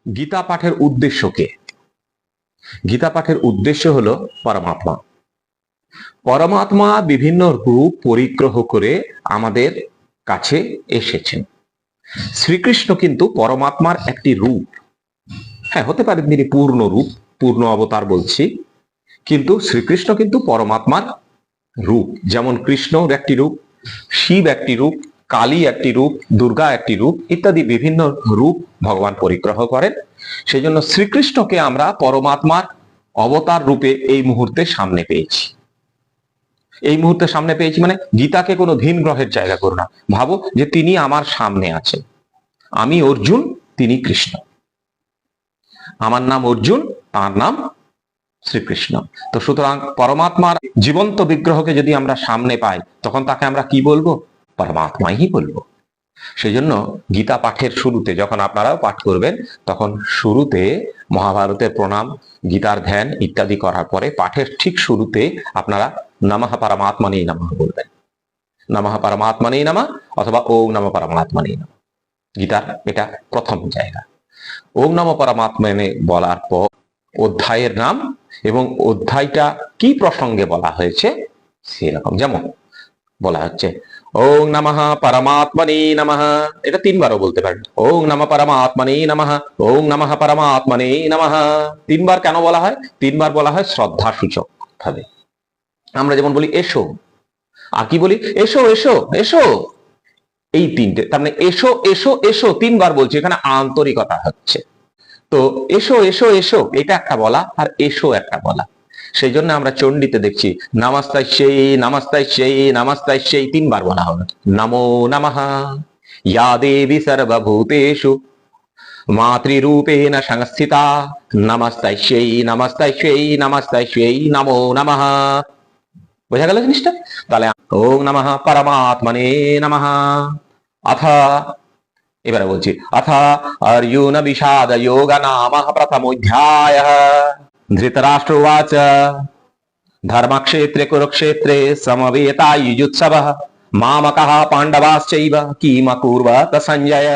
গীতা পাঠের উদ্দেশ্য কে? গীতা পাঠের উদ্দেশ্য হলো পরমাত্মা। পরমাত্মা বিভিন্ন রূপ পরিগ্রহ করে আমাদের কাছে এসেছেন। শ্রীকৃষ্ণ কিন্তু পরমাত্মার একটি রূপ। হ্যাঁ, হতে পারে তিনি পূর্ণ রূপ, পূর্ণ অবতার বলছি, কিন্তু শ্রীকৃষ্ণ কিন্তু পরমাত্মার রূপ। যেমন কৃষ্ণর একটি রূপ, শিব একটি রূপ, কালী একটি রূপ, দুর্গা একটি রূপ ইত্যাদি বিভিন্ন রূপ ভগবান পরিগ্রহ করেন। সেই জন্য শ্রীকৃষ্ণকে আমরা পরমাত্মার অবতার রূপে এই মুহূর্তে সামনে পেয়েছি। এই মুহূর্তে সামনে পেয়েছি মানে গীতাকে কোনো ভিন গ্রহের জায়গা করো না, ভাবো যে তিনি আমার সামনে আছেন। আমি অর্জুন, তিনি কৃষ্ণ। আমার নাম অর্জুন, তার নাম শ্রীকৃষ্ণ। তো সুতরাং পরমাত্মার জীবন্ত বিগ্রহকে যদি আমরা সামনে পাই, তখন তাকে আমরা কি বলবো? পরমাত্মাই বলবো। সেই জন্য গীতা পাঠের শুরুতে, যখন আপনারাও পাঠ করবেন, তখন শুরুতে মহাভারতের প্রণাম, গীতার ধ্যান ইত্যাদি করার পরে পাঠের ঠিক শুরুতে আপনারা নমঃ পরমাত্মনে নমঃ বলবেন। নমঃ পরমাত্মনে নমঃ অথবা ওম নমঃ পরমাত্মনে নমঃ। গীতার এটা প্রথম জায়গা। ওম নমঃ পরমাত্মনে বলার পর অধ্যায়ের নাম এবং অধ্যায়টা কি প্রসঙ্গে বলা হয়েছে সেরকম, যেমন বলা হচ্ছে ওং নমঃ পরমাত্মনে নমঃ, এটা তিনবারও বলতে পারেন। ওং নমঃ পরমাত্মনে নমঃ, ওং নমঃ পরমাত্মনে নমঃ। তিনবার কেন বলা হয়? তিনবার বলা হয় শ্রদ্ধা সূচক ভাবে। আমরা যেমন বলি এসো, আর কি বলি? এসো এসো এসো, এই তিনটে, তার মানে এসো এসো এসো তিনবার বলছি, এখানে আন্তরিকতা হচ্ছে। তো এসো এসো এসো এটা একটা বলা, আর এসো একটা বলা। সেই জন্য আমরা চণ্ডীতে দেখছি নমস্তাস্যৈ নমস্তাস্যৈ নমস্তাস্যৈ তিনবার বলা হবে। নমো নমঃ ইয়া দেবী সর্বভূতেষু মাতৃরূপেণ সংস্থিতা নমস্তাস্যৈ নমস্তাস্যৈ নমস্তাস্যৈ নমো নমঃ। বোঝা গেল জিনিসটা? তাহলে ওং নমঃ পরমাত্মনে নমঃ। অথ, এবারে বলছি, অথ অর্জুন বিষাদ যোগ নাম প্রথমোऽধ্যায়ঃ। ধৃতরাষ্ট্র উবাচ ধর্মক্ষেত্রে কুরুক্ষেত্রে সমবেতাयुजुत्सवः मामकः पाण्डवाश्चैव किमकुर्वत सञ्जय।